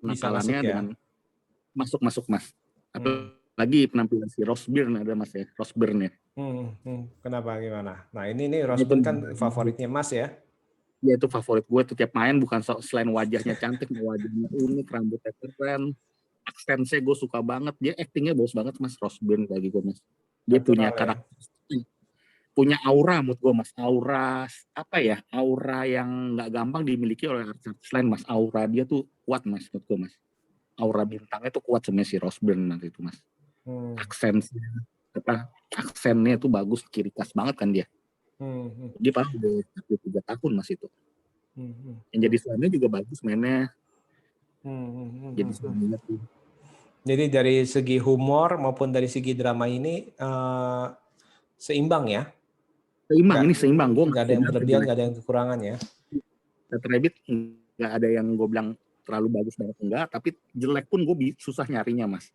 nakalannya dengan masuk Mas. Apalagi penampilan si Ross Byrne ada Mas ya, Ross Byrne ya. Kenapa gimana? Nah ini nih Ross Byrne kan favoritnya Mas ya? Ya itu favorit gue tuh, tiap main bukan selain wajahnya cantik, wajahnya unik, rambutnya keren, aksennya gue suka banget, dia actingnya bagus banget Mas Ross Byrne bagi gue Mas. Dia punya karakter, punya aura menurut gue Mas, aura apa ya, aura yang nggak gampang dimiliki oleh artis lain Mas. Aura dia tuh kuat Mas menurut gue Mas, aura bintangnya tuh kuat sebenarnya si Ross Byrne nanti itu Mas. Aksennya tuh bagus, ciri khas banget kan dia. Hmm, hmm, Dia paling udah 3 tahun Mas itu. hmm, hmm, Yang jadi suaminya juga bagus mainnya. Jadi hmm. suaminya tuh Jadi dari segi humor maupun dari segi drama ini seimbang ya, seimbang, nggak ini seimbang. Gue nggak nggak ada yang bilang berlebihan, jelek. nggak ada yang kekurangan ya. Red Rabbit nggak ada yang gue bilang terlalu bagus banget enggak, tapi jelek pun gue susah nyarinya Mas.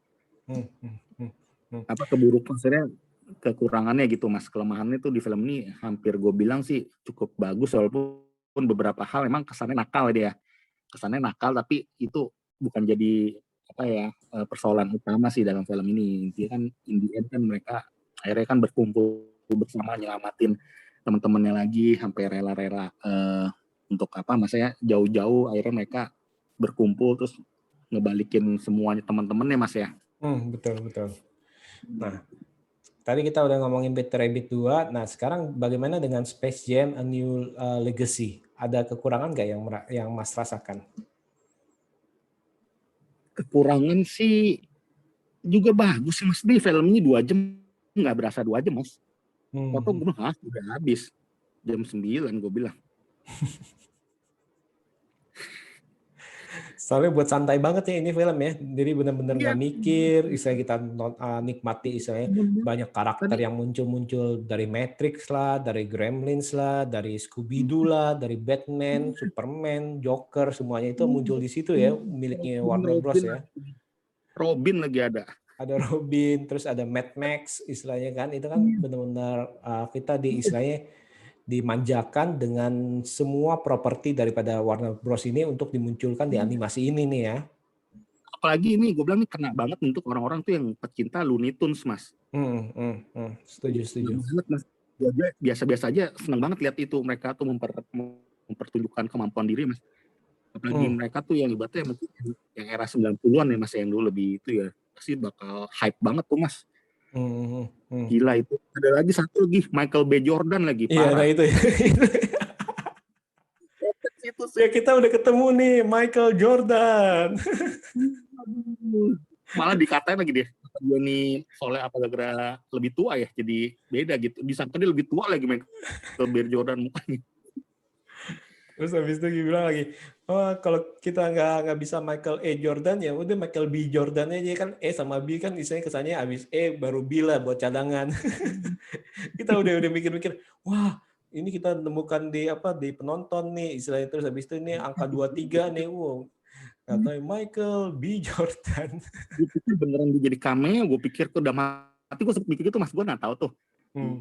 Hmm, hmm, hmm, hmm. Apa keburukan maksudnya kekurangannya gitu Mas, kelemahannya tuh di film ini hampir gue bilang sih cukup bagus walaupun beberapa hal emang kesannya nakal dia. Kesannya nakal tapi itu bukan jadi apa ya persoalan utama sih dalam film ini. Intinya kan in the end kan mereka akhirnya kan berkumpul bersama nyelamatin teman-temannya lagi sampai rela-rela untuk apa maksudnya jauh-jauh akhirnya mereka berkumpul terus ngebalikin semuanya teman-temannya Mas ya. Betul, betul. Nah, tadi kita udah ngomongin Better Rabbit 2. Nah, sekarang bagaimana dengan Space Jam A New Legacy? Ada kekurangan nggak yang Mas rasakan? Kekurangan sih juga bagus sih Mas. Di film ini 2 jam nggak berasa 2 jam Mas. Foto gue bilang, udah habis. Jam 9 gue bilang. Soalnya buat santai banget ya ini film ya. Jadi benar-benar nggak Iya. mikir, istilahnya kita nikmati istilahnya banyak karakter yang muncul dari Matrix lah, dari Gremlins lah, dari Scooby-Doo lah, dari Batman, Superman, Joker, semuanya itu muncul di situ ya, miliknya Warner Bros ya. Robin lagi ada. Ada Robin, terus ada Mad Max istilahnya kan. Itu kan benar-benar kita istilahnya dimanjakan dengan semua properti daripada Warner Bros ini untuk dimunculkan di animasi ini nih ya. Apalagi ini gue bilang nih kena banget untuk orang-orang tuh yang pecinta Looney Tunes Mas. Setuju. Banget Mas. Gue aja biasa-biasa aja seneng banget lihat itu mereka tuh mempertunjukkan kemampuan diri Mas. Apalagi mereka tuh yang ibaratnya mungkin yang era 90-an ya Mas yang dulu lebih itu ya pasti bakal hype banget tuh Mas. Gila itu. Ada lagi satu lagi Michael B. Jordan lagi. Iya, nah itu. Ya kita udah ketemu nih Michael Jordan. Malah dikatain lagi dia nih soalnya apa gara-gara lebih tua ya jadi beda gitu. Disangka dia lebih tua lagi Michael B. Jordan mukanya. Terus habis itu dia bilang lagi, oh kalau kita nggak bisa Michael A. Jordan ya udah Michael B. Jordan aja kan sama B kan istilahnya kesannya habis baru B lah buat cadangan. Kita udah mikir-mikir, wah ini kita nemukan di penonton nih istilahnya terus habis itu ini angka 23 nih, wow. Katanya Michael B. Jordan. Gue pikir beneran dia jadi cameo, gue pikir tuh udah mati, gue sempet mikir gitu Mas, gue nggak tahu tuh.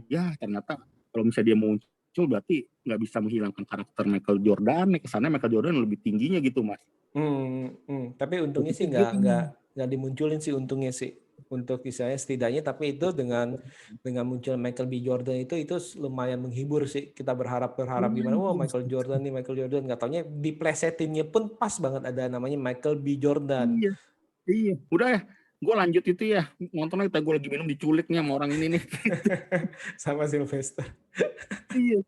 Ya ternyata kalau misalnya dia muncul berarti nggak bisa menghilangkan karakter Michael Jordan, kesannya Michael Jordan lebih tingginya gitu Mas. Tapi untungnya sih nggak dimunculin sih untungnya sih untuk kisahnya setidaknya, tapi itu dengan muncul Michael B. Jordan itu lumayan menghibur sih. Kita berharap gimana, Michael Jordan nggak taunya diplesetinnya pun pas banget ada namanya Michael B. Jordan. Iya. Udah ya, gue lanjut itu ya nontonnya kita gue lagi minum diculiknya sama orang ini nih. Sama Sylvester. Iya.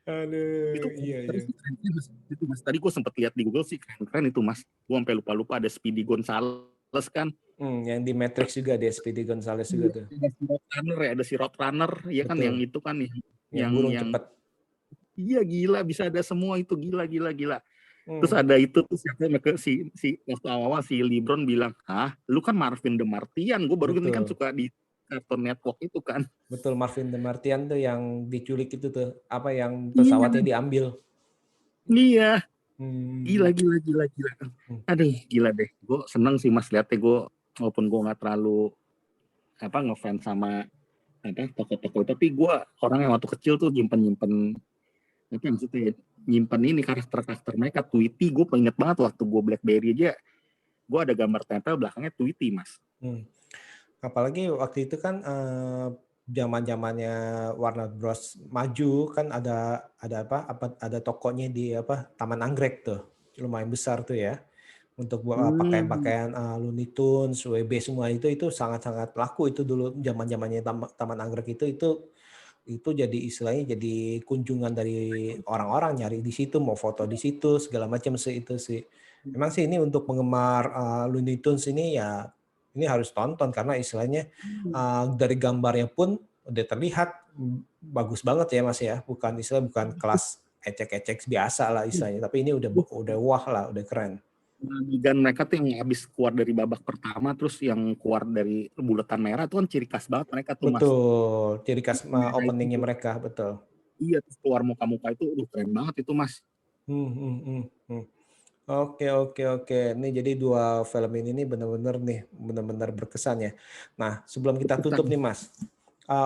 Aduh, itu iya. Itu Mas. Tadi gue sempet lihat di Google sih keren itu Mas. Gue sampai lupa ada Speedy Gonzales kan. Yang di Matrix juga ada Speedy Gonzales juga tuh. Ada si Roadrunner ya kan yang itu kan yang burung cepat. Iya gila bisa ada semua itu gila. Terus ada itu tuh si waktu awal si LeBron bilang, lu kan Marvin the Martian. Gue baru ini kan suka di Cartoon Network itu kan. Betul, Marvin the Martian tuh yang diculik itu tuh, yang pesawatnya diambil. Iya. Gila. Aduh, gila deh. Gue seneng sih Mas lihatnya, gue walaupun gue nggak terlalu ngefans sama tokoh-tokoh, tapi gue orang yang waktu kecil tuh nyimpen ini karakter mereka. Tweety gue inget banget waktu gue BlackBerry aja, gue ada gambar tempel belakangnya Tweety Mas. Apalagi waktu itu kan zaman-zamannya Warner Bros maju kan ada tokonya di Taman Anggrek tuh, lumayan besar tuh ya, untuk pakaian Looney Tunes, WB semua itu sangat-sangat laku itu dulu zaman-zamannya Taman Anggrek itu jadi istilahnya jadi kunjungan dari orang-orang nyari di situ, mau foto di situ segala macam sih itu sih. Memang sih ini untuk penggemar Looney Tunes ini ya ini harus tonton karena istilahnya dari gambarnya pun udah terlihat bagus banget ya Mas ya, bukan kelas ecek-ecek biasa lah istilahnya, tapi ini udah wah lah, udah keren. Dan mereka tuh yang habis keluar dari babak pertama terus yang keluar dari bulatan merah itu kan ciri khas banget mereka tuh Mas. Betul, ciri khas openingnya mereka, betul. Iya, terus keluar muka-muka itu keren banget itu Mas. Oke. Ini jadi 2 film ini nih benar-benar berkesan ya. Nah, sebelum kita tutup nih Mas,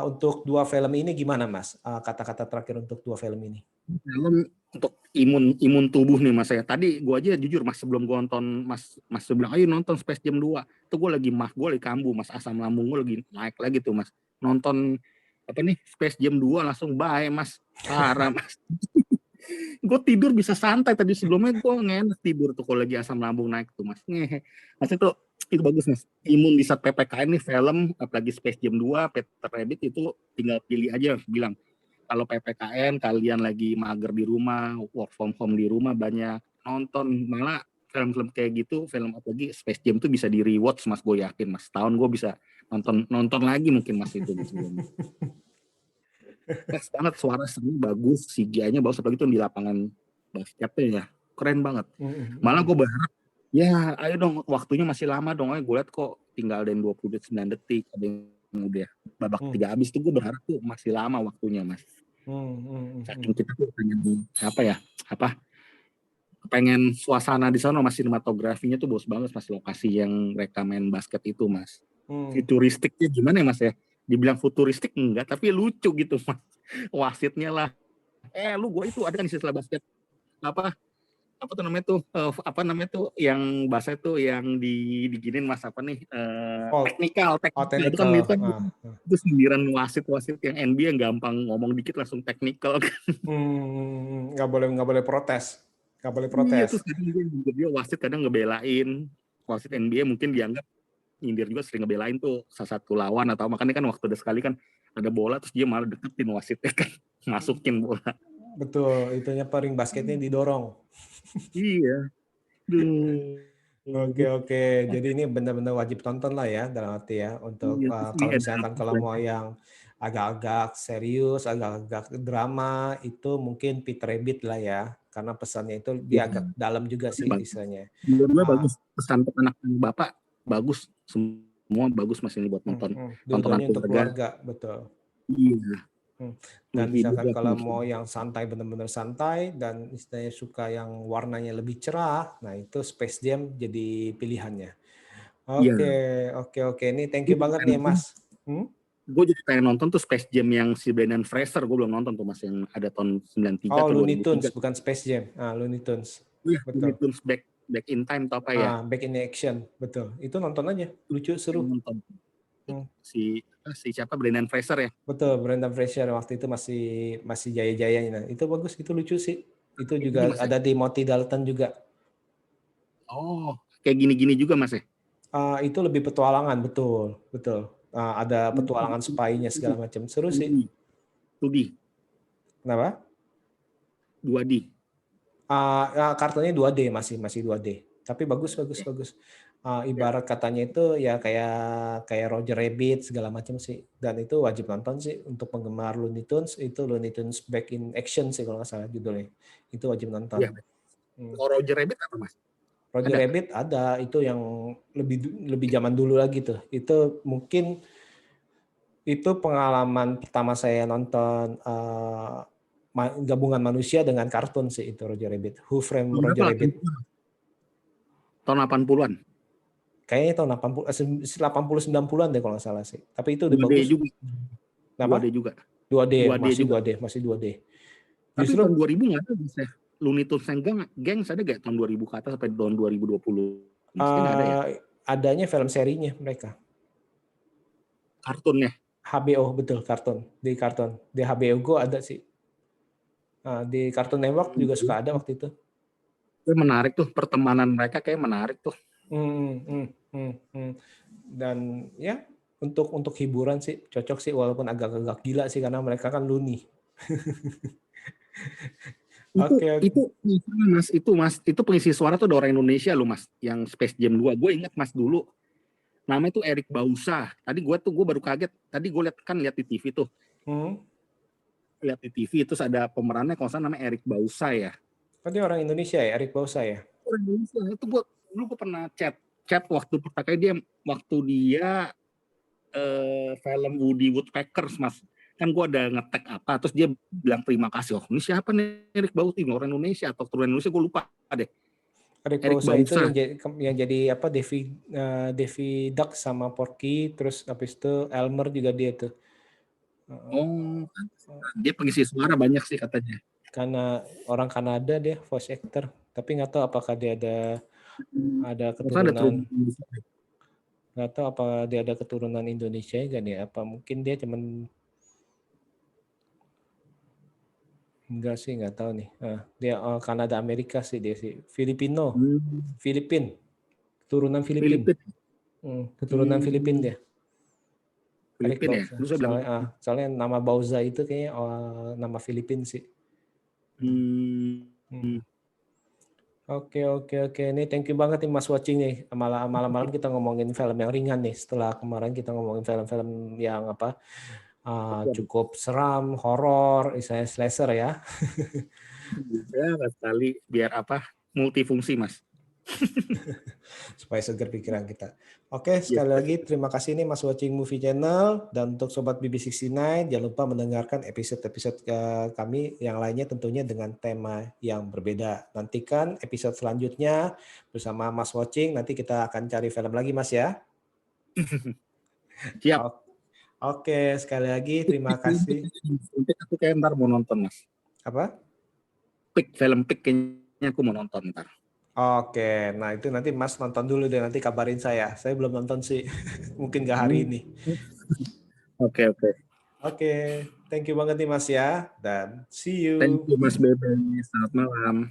untuk 2 film ini gimana Mas? Kata-kata terakhir untuk 2 film ini. Film untuk imun tubuh nih Mas ya. Tadi gue aja jujur Mas sebelum gue nonton Mas bilang ayo nonton Space Jam 2. Itu gue lagi kambuh Mas, asam lambung gue lagi naik lagi tuh Mas. Nonton Space Jam 2 langsung bye Mas. Parah Mas. Gue tidur bisa santai tadi sebelumnya gue ngenes tidur tuh kalau lagi asam lambung naik tuh Mas. Mas itu bagus Mas. Imun di saat PPKM nih film apalagi Space Jam 2, Peter Rabbit itu tinggal pilih aja bilang. Kalau PPKN kalian lagi mager di rumah, work from home di rumah banyak nonton, malah film-film kayak gitu, film apalagi Space Jam tuh bisa di rewatch Mas, gue yakin Mas. Tahun gue bisa nonton lagi mungkin Mas itu. Pas banget suara seni bagus, CGI-nya bagus apalagi tuh di lapangan basketnya ya. Keren banget. Malah gue berharap ya ayo dong waktunya masih lama dong. Gue lihat kok tinggal dan 29 detik ada yang udah babak 3 habis tuh gue berharap tuh masih lama waktunya Mas. Saking kita tuh pengen suasana di sana Mas, sinematografinya tuh bagus banget Mas, lokasi yang mereka main basket itu Mas. Futuristiknya gimana ya Mas ya? Dibilang futuristik enggak, tapi lucu gitu Mas. Wasitnya lah. Gue itu ada kan istilah basket yang bahasa itu yang diginin Mas teknikal itu kan itu sindiran wasit yang NBA gampang ngomong dikit langsung teknikal kan. Nggak boleh protes. Iya, terus dia wasit kadang ngebelain wasit NBA mungkin dianggap nyindir juga sering ngebelain tuh salah satu lawan atau makanya kan waktu ada sekali kan ada bola terus dia malah deketin wasitnya kan masukin bola. Betul, itunya ring basketnya didorong. Iya. Oke. Jadi ini benar-benar wajib tonton lah ya dalam arti ya untuk kalau misalkan kalau mau yang agak-agak serius, agak-agak drama itu mungkin Peter Rabbit lah ya karena pesannya itu dia agak dalam juga sih misalnya. Dua bagus pesan anak bapak bagus semua bagus Mas ini buat nonton. Tontonnya untuk keluarga betul. Iya. Dan misalkan kalau mau yang santai benar-benar santai dan istilahnya suka yang warnanya lebih cerah, nah itu Space Jam jadi pilihannya. Oke. Ini thank you banget nih Mas. Gue jadi pengen nonton tuh Space Jam yang si Brendan Fraser, gue belum nonton tuh Mas yang ada tahun 93 atau Looney Tunes bukan Space Jam. Looney Tunes. Iya, Looney Tunes back in time atau apa ya? Back in action, betul. Itu nonton aja, lucu seru. Nonton. Si siapa Brendan Fraser ya? Betul, Brendan Fraser waktu itu masih jaya-jayanya. Nah, itu bagus, itu lucu sih. Itu juga ada Timothy Dalton juga. Oh, kayak gini-gini juga Mas ya? Itu lebih petualangan, betul. Ada petualangan spy-nya segala macam. Seru sih. 2D. Kenapa? 2D. Kartunya 2D masih 2D. Tapi bagus. Ibarat katanya itu ya kayak Roger Rabbit segala macam sih. Dan itu wajib nonton sih untuk penggemar Looney Tunes. Itu Looney Tunes Back in Action sih kalau nggak salah judulnya. Itu wajib nonton. Ya. Kalau Roger Rabbit apa Mas? Roger Rabbit ada itu yang lebih zaman dulu lagi tuh. Itu mungkin itu pengalaman pertama saya nonton gabungan manusia dengan kartun sih itu Roger Rabbit. Who Framed Roger Rabbit? Tahun 80-an. Kayaknya tahun 80 90-an deh kalau nggak salah sih. Tapi itu udah bagus. Juga. Kenapa? 2D juga. 2D masih 2D. Tapi justru tahun 2000 nggak ada Mas ya. Looney Tunes yang Gangs ada nggak tahun 2000 ke atas sampai tahun 2020? Ada ya? Adanya film serinya mereka. Kartunnya? HBO betul kartun. Di HBO Go ada sih. Di Cartoon Network juga suka ada waktu itu. Menarik tuh pertemanan mereka kayak menarik tuh. Dan ya untuk hiburan sih cocok sih walaupun agak-agak gila sih karena mereka kan loony. Itu pengisi suara tuh ada orang Indonesia loh Mas yang Space Jam 2. Gue ingat Mas dulu Namanya tuh Eric Bauza. Tadi gue baru kaget. Tadi gue lihat di TV tuh. Hmm. Lihat di TV terus ada pemerannya kalau nggak salah namanya Eric Bauza ya. Oh, dia orang Indonesia ya, Eric Bauza ya? Orang Indonesia. Itu gue pernah chat waktu pertama dia film Woody Woodpeckers, Mas. Kan gue ada nge-tag apa, terus dia bilang terima kasih. Oh, ini siapa nih Eric Bauza? Ini orang Indonesia atau keturunan Indonesia, gue lupa deh. Eric Bauza itu yang jadi apa, Davy Duck sama Porky, terus habis itu Elmer juga dia tuh. Oh, dia pengisi suara banyak sih katanya. Karena orang Kanada dia voice actor, tapi nggak tahu apakah dia ada keturunan, nggak tahu apa dia ada keturunan Indonesia kan ya, apa mungkin dia cuman enggak sih, nggak tahu nih. Dia Kanada Amerika sih, dia sih Filipino, keturunan Filipin. Keturunan Filipin dia. Filipin ya? Soalnya nama Bauza itu kayaknya nama Filipin sih. Oke. Ini thank you banget nih Mas Watching nih. Malam-malam kita ngomongin film yang ringan nih. Setelah kemarin kita ngomongin film-film yang apa cukup seram, horor, misalnya slasher ya. Ya, sekali biar apa? Multifungsi, Mas. Supaya segar pikiran kita. Oke, sekali lagi terima kasih nih Mas Watching Movie Channel, dan untuk sobat BB69 jangan lupa mendengarkan episode-episode kami yang lainnya tentunya dengan tema yang berbeda. Nantikan episode selanjutnya bersama Mas Watching, nanti kita akan cari film lagi Mas ya. Siap. Oke, sekali lagi terima kasih. Aku kayak ntar mau nonton Mas. Apa? Film Pig kayaknya aku mau nonton ntar. Oke, nah itu nanti Mas nonton dulu deh, nanti kabarin saya. Saya belum nonton sih, mungkin nggak hari ini. Oke. Oke, thank you banget nih Mas ya, dan see you. Thank you Mas Bebe, selamat malam.